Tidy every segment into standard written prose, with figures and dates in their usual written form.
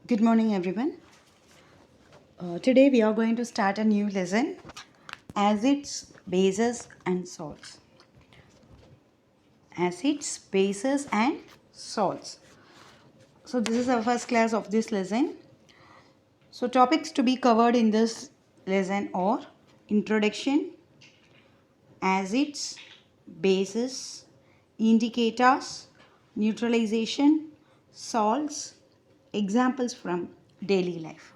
Good morning, everyone. Today we are going to start a new lesson, acids, bases, and salts. Acids, bases, and salts. So this is our first class of this lesson. So topics to be covered in this lesson are introduction, acids, bases, indicators, neutralization, salts, examples from daily life.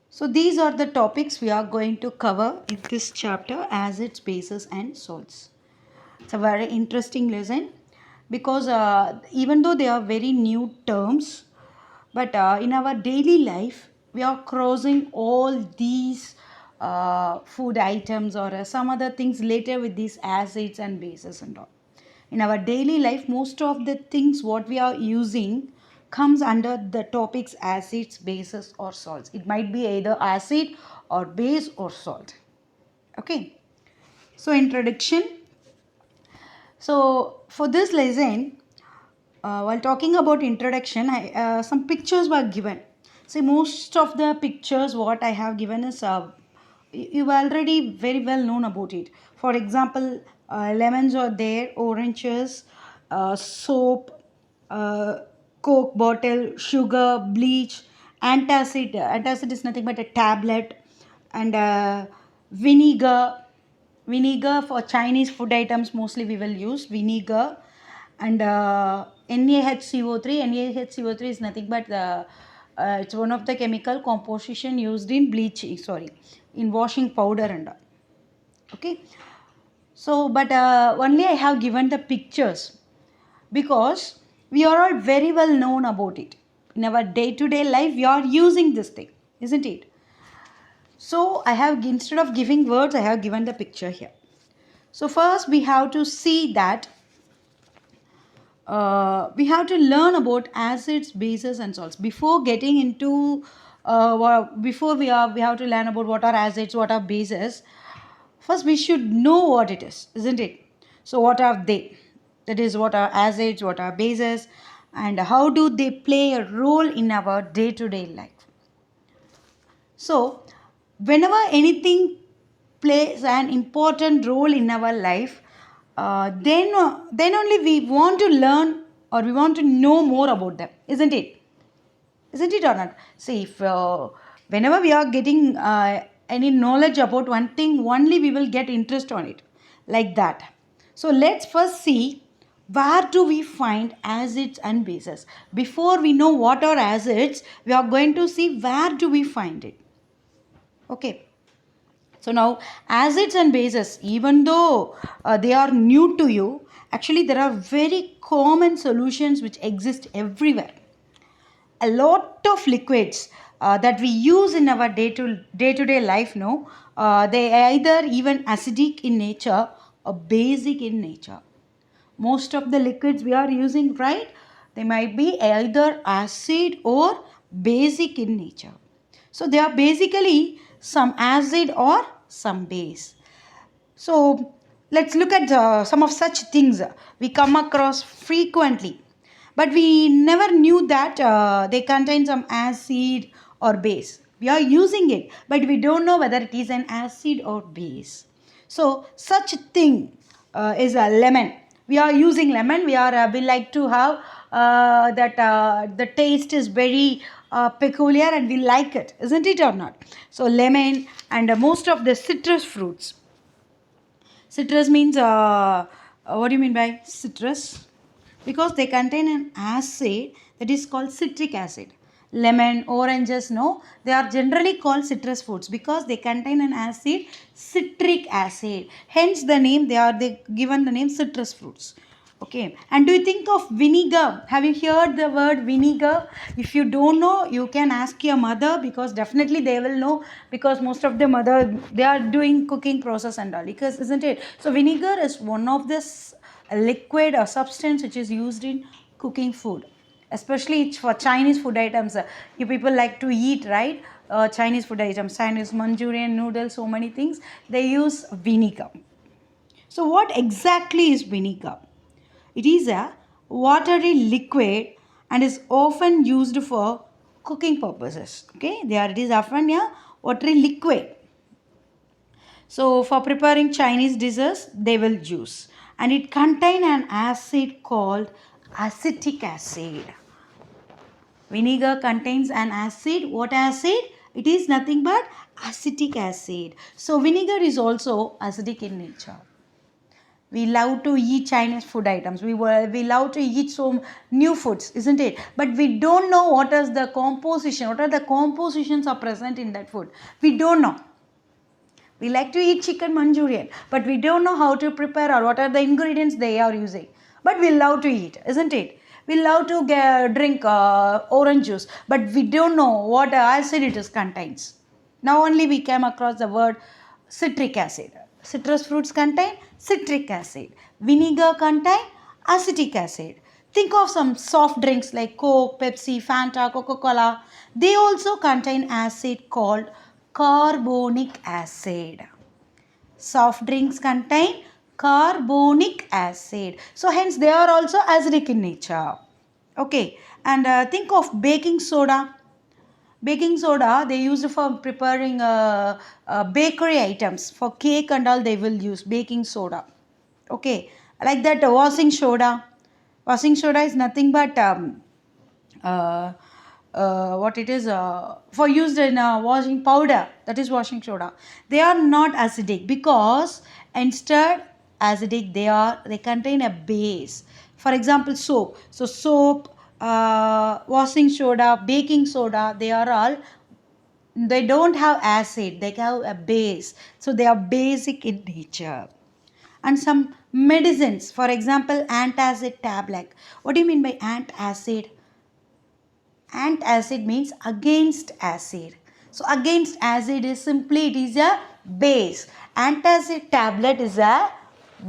So these are the topics we are going to cover in this chapter, acids, bases, and salts. It's a very interesting lesson because even though they are very new terms, but in our daily life we are crossing all these food items or some other things later with these acids and bases and all. In our daily life, most of the things what we are using comes under the topics acids, bases, or salts. It might be either acid or base or salt. Okay. So introduction. So for this lesson, while talking about introduction, some pictures were given. See, most of the pictures what I have given is you already very well known about it. For example, lemons are there, oranges, soap, uh, coke bottle, sugar, bleach, antacid. Antacid is nothing but a tablet, and vinegar for Chinese food items mostly we will use vinegar, and NaHCO3. NaHCO3 is nothing but it's one of the chemical composition used in bleaching, sorry, in washing powder and all. Okay. So but only I have given the pictures because we are all very well known about it. In our day to day life we are using this thing, isn't it? So I have, instead of giving words, I have given the picture here. So first we have to see that we have to learn about acids, bases, and salts before getting into. Before we have to learn about what are acids, what are bases. First, we should know what it is, isn't it? So, what are they? That is, what are acids, what are bases, and how do they play a role in our day-to-day life? So, whenever anything plays an important role in our life, then only we want to learn or we want to know more about them, isn't it? Isn't it or not? See, if whenever we are getting any knowledge about one thing, only we will get interest on it, like that. So let's first see where do we find acids and bases. Before we know what are acids, we are going to see where do we find it. Okay. So now acids and bases, even though they are new to you, actually there are very common solutions which exist everywhere. A lot of liquids that we use in our day to day life, no, they are either even acidic in nature or basic in nature. Most of the liquids we are using, right, they might be either acid or basic in nature. So they are basically some acid or some base. So let's look at some of such things we come across frequently, but we never knew that they contain some acid or base. We are using it, but we don't know whether it is an acid or base. So such thing is a lemon. We are using lemon. We like to have that the taste is very peculiar and we like it, isn't it or not? So lemon and most of the citrus fruits. Citrus means, what do you mean by citrus? Because they contain an acid that is called citric acid. Lemon, oranges, no, they are generally called citrus fruits because they contain an acid, citric acid. Hence the name, they given the name citrus fruits. Okay. And do you think of vinegar? Have you heard the word vinegar? If you don't know, you can ask your mother because definitely they will know, because most of the mother, they are doing cooking process and all. Because isn't it? So vinegar is one of this liquid or substance which is used in cooking food. Especially it's for Chinese food items. You people like to eat, right? Chinese food items, Chinese Manchurian noodles, so many things. They use vinegar. So what exactly is vinegar? It is a watery liquid and is often used for cooking purposes. Okay, it is often a watery liquid. So for preparing Chinese dishes, they will use, and it contain an acid called acetic acid. Vinegar contains an acid. What acid? It is nothing but acetic acid. So vinegar is also acidic in nature. We love to eat Chinese food items. We love to eat some new foods, isn't it? But we don't know what is the composition. What are the compositions are present in that food? We don't know. We like to eat chicken Manchurian, but we don't know how to prepare or what are the ingredients they are using. But we love to eat, isn't it? We love to drink orange juice, but we don't know what acid it is contains. Now only we came across the word citric acid. Citrus fruits contain citric acid. Vinegar contain acetic acid. Think of some soft drinks like Coke, Pepsi, Fanta, Coca-Cola. They also contain acid called carbonic acid. Soft drinks contain carbonic acid. So hence they are also acidic in nature. Okay, and think of baking soda. Baking soda they use for preparing bakery items. For cake and all they will use baking soda. Okay, like that washing soda. Washing soda is nothing but uh, what it is for used in washing powder, that is washing soda. They are not acidic because instead acidic they contain a base. For example, soap. So soap, washing soda, baking soda, they don't have acid, they have a base, so they are basic in nature. And some medicines, for example, antacid tablet. What do you mean by antacid? Antacid means against acid. So against acid is simply it is a base. Antacid tablet is a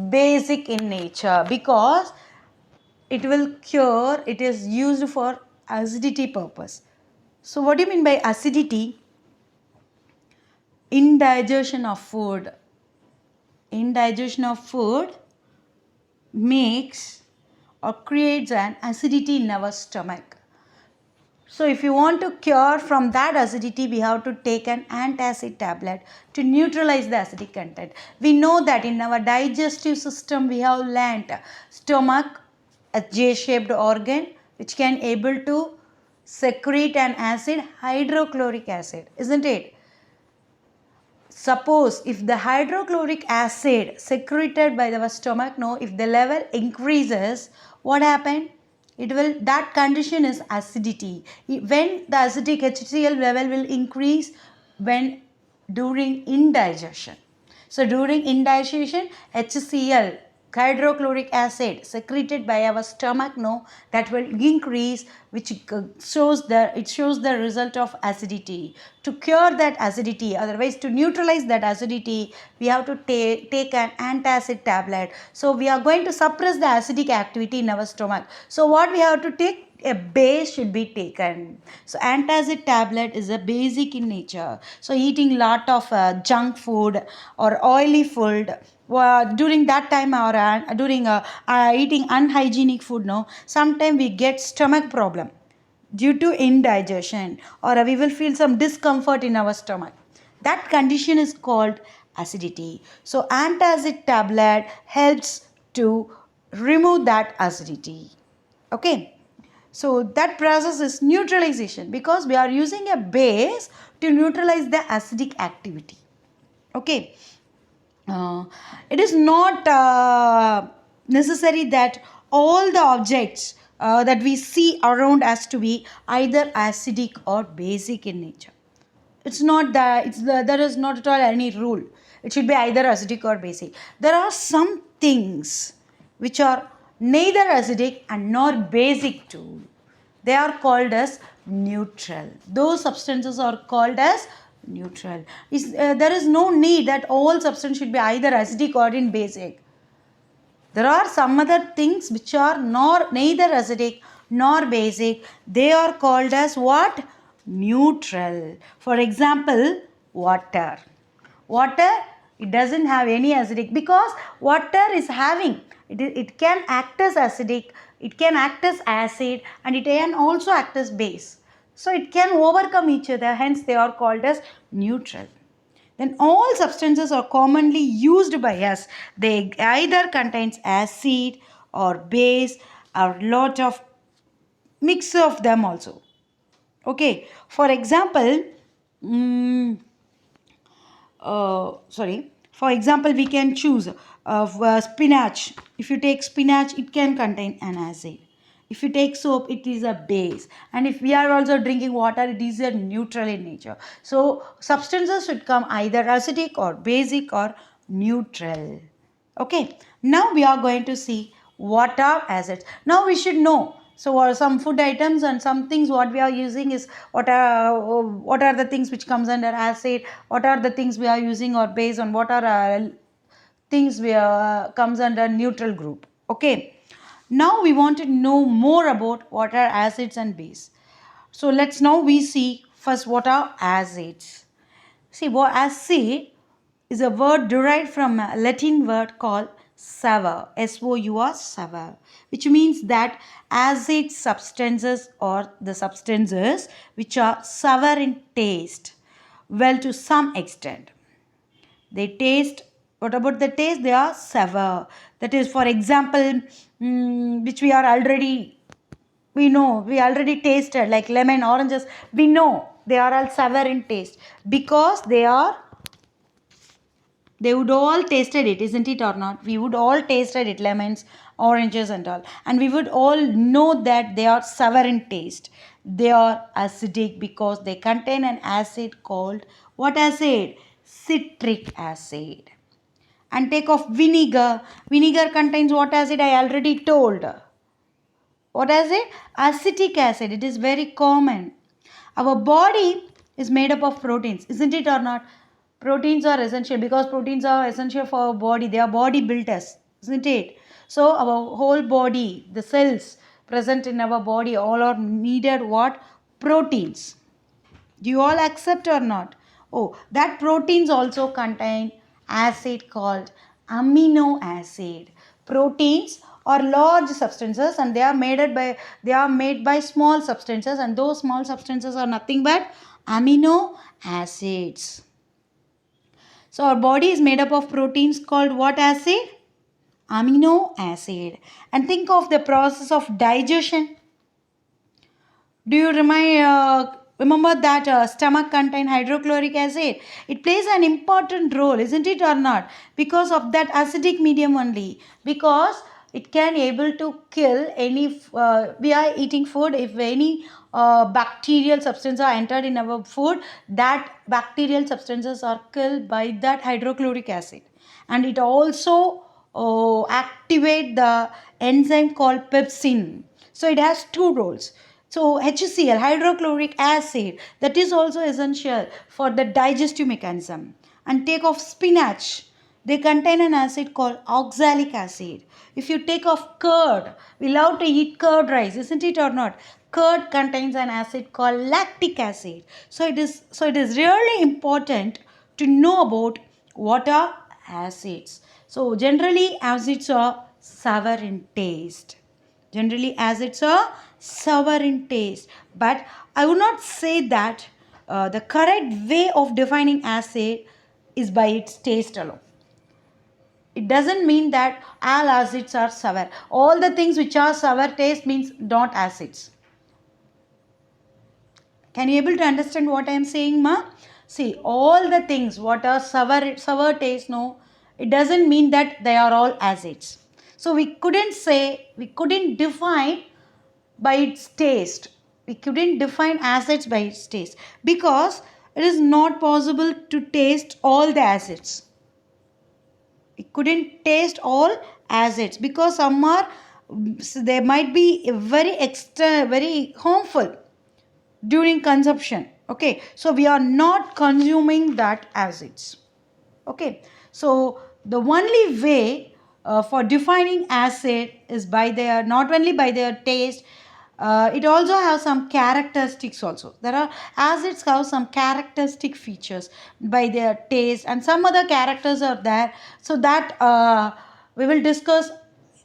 basic in nature because it will cure, it is used for acidity purpose. So what do you mean by acidity? Indigestion of food. Indigestion of food makes or creates an acidity in our stomach. So if you want to cure from that acidity, we have to take an antacid tablet to neutralize the acidic content. We know that in our digestive system we have learnt stomach, a J-shaped organ which can able to secrete an acid, hydrochloric acid, isn't it? Suppose if the hydrochloric acid secreted by our stomach, no, if the level increases, what happen? It will, that condition is acidity. When the acidic HCl level will increase when during indigestion. So during indigestion, HCl, hydrochloric acid secreted by our stomach, no, that will increase, which shows the result of acidity. To cure that acidity, otherwise to neutralize that acidity, we have to take an antacid tablet. So we are going to suppress the acidic activity in our stomach. So what we have to take? A base should be taken. So antacid tablet is a basic in nature. So eating lot of junk food or oily food during that time or during eating unhygienic food, no, sometimes we get stomach problem due to indigestion, or we will feel some discomfort in our stomach. That condition is called acidity. So antacid tablet helps to remove that acidity. Okay, so that process is neutralization because we are using a base to neutralize the acidic activity. Okay, it is not necessary that all the objects that we see around us to be either acidic or basic in nature. It's not that there is not at all any rule. It should be either acidic or basic. There are some things which are neither acidic and nor basic too. They are called as neutral. Those substances are called as neutral. There is no need that all substance should be either acidic or in basic. There are some other things which are neither acidic nor basic. They are called as what? Neutral. For example, water. Water, it doesn't have any acidic because water is having, it can act as acidic It can act as acid and it can also act as base. So it can overcome each other, hence they are called as neutral. Then all substances are commonly used by us. They either contains acid or base or lot of mix of them also. Okay, for example, mm, for example, we can choose spinach. If you take spinach, it can contain an acid. If you take soap, it is a base. And if we are also drinking water, it is a neutral in nature. So substances should come either acidic or basic or neutral. Okay, now we are going to see what are acids. Now we should know. So some food items and some things what we are using is what are the things which comes under acid, what are the things we are using or base, on what are things we comes under neutral group. Okay, now we want to know more about what are acids and base. So let's now we see first what are acids. See, what acid is a word derived from a Latin word called sour, S-O-U-R, sour, which means that acid substances or the substances which are sour in taste, well, to some extent. They taste, what about the taste? They are sour. That is, for example, which we know, we already tasted, like lemon, oranges, we know they are all sour in taste because they would all tasted it, isn't it or not? We would all tasted it, lemons, oranges and all, and we would all know that they are sour in taste. They are acidic because they contain an acid called, what acid? Citric acid. And take of vinegar. Vinegar contains what acid? I already told. What acid? Acetic acid. It is very common. Our body is made up of proteins, isn't it or not? Proteins are essential because proteins are essential for our body. They are body builders, isn't it? So our whole body, the cells present in our body, all are needed what? Proteins. Do you all accept or not? Oh, that proteins also contain acid called amino acid. Proteins are large substances and they are made by small substances, and those small substances are nothing but amino acids. So our body is made up of proteins called what acid? Amino acid. And think of the process of digestion. Do you remember that stomach contain hydrochloric acid? It plays an important role, isn't it or not? Because of that acidic medium only. Because it can able to kill any, we are eating food, if any bacterial substance are entered in our food, that bacterial substances are killed by that hydrochloric acid. And it also activate the enzyme called pepsin. So it has two roles. So HCl, hydrochloric acid, that is also essential for the digestive mechanism. And take off spinach, they contain an acid called oxalic acid. If you take off curd, we love to eat curd rice, isn't it or not? Curd contains an acid called lactic acid. So it is really important to know about what are acids. So generally acids are sour in taste. Generally acids are sour in taste. But I would not say that the correct way of defining acid is by its taste alone. It doesn't mean that all acids are sour. All the things which are sour taste means not acids. Can you able to understand what I am saying, ma? See, all the things what are sour taste, no, it doesn't mean that they are all acids. So we couldn't define by its taste. We couldn't define acids by its taste because it is not possible to taste all the acids. We couldn't taste all acids because some are, they might be very harmful during consumption. Okay, so we are not consuming that acids. Okay, so the only way for defining acid is by their, not only by their taste, it also has some characteristics also. There are acids have some characteristic features by their taste and some other characters are there. So that we will discuss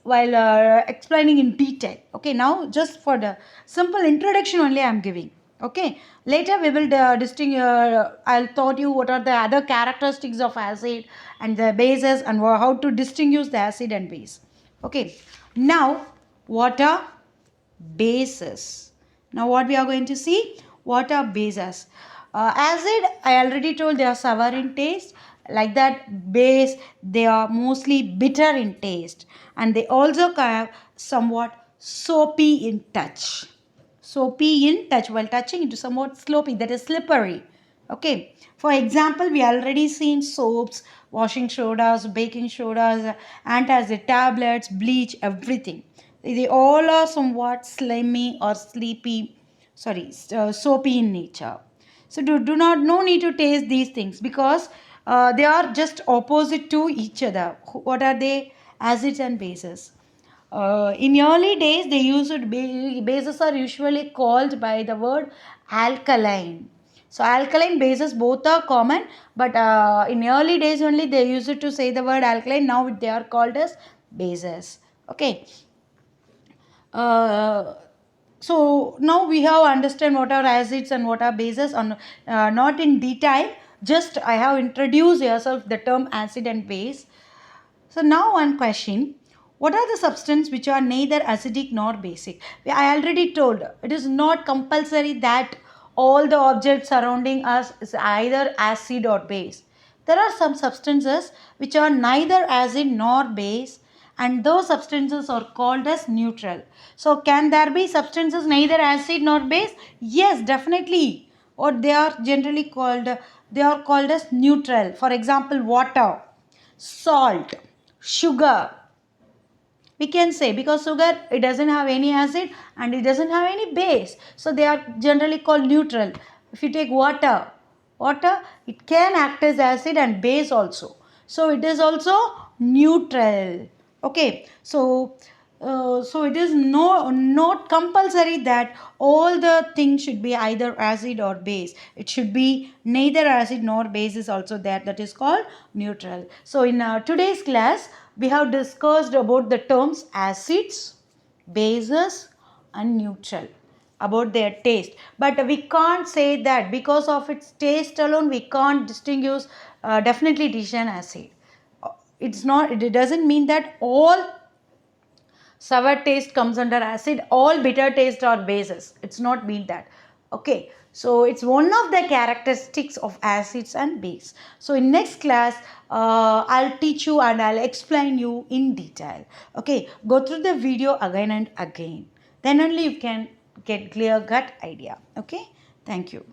while explaining in detail. Okay, now just for the simple introduction only I am giving. Okay, later we will distinguish. I'll taught you what are the other characteristics of acid and the bases and how to distinguish the acid and base. Okay, now what are bases? Now what we are going to see? What are bases? Acid, I already told, they are sour in taste. Like that, base, they are mostly bitter in taste, and they also have somewhat soapy in touch. Soapy in touch, while touching into somewhat slopy, that is slippery. Okay, for example, we already seen soaps, washing sodas, baking sodas, antacid tablets, bleach, everything. They all are somewhat slimy or sleepy, soapy in nature. So do not no need to taste these things, because they are just opposite to each other. What are they? Acids and bases. In early days, they used bases are usually called by the word alkaline. So alkaline bases both are common, but in early days only they used to say the word alkaline. Now they are called as bases. Okay. Uh, so now we have understand what are acids and what are bases, on not in detail, just I have introduced yourself the term acid and base. So now one question, what are the substances which are neither acidic nor basic? I already told, it is not compulsory that all the objects surrounding us is either acid or base. There are some substances which are neither acid nor base, and those substances are called as neutral. So can there be substances neither acid nor base? Yes, definitely. Or they are generally called, they are called as neutral. For example, water, salt, sugar, we can say, because sugar, it doesn't have any acid and it doesn't have any base, so they are generally called neutral. If you take water, it can act as acid and base also, so it is also neutral. Okay, so it is not compulsory that all the things should be either acid or base. It should be neither acid nor base is also there, that is called neutral. So in today's class we have discussed about the terms acids, bases and neutral, about their taste, but we can't say that because of its taste alone we can't distinguish definitely it is an acid. It's not, it doesn't mean that all sour taste comes under acid, all bitter taste are bases, it's not mean that. Okay, so it's one of the characteristics of acids and base. So in next class I'll teach you and I'll explain you in detail. Okay, go through the video again and again, then only you can get clear cut idea. Okay, thank you.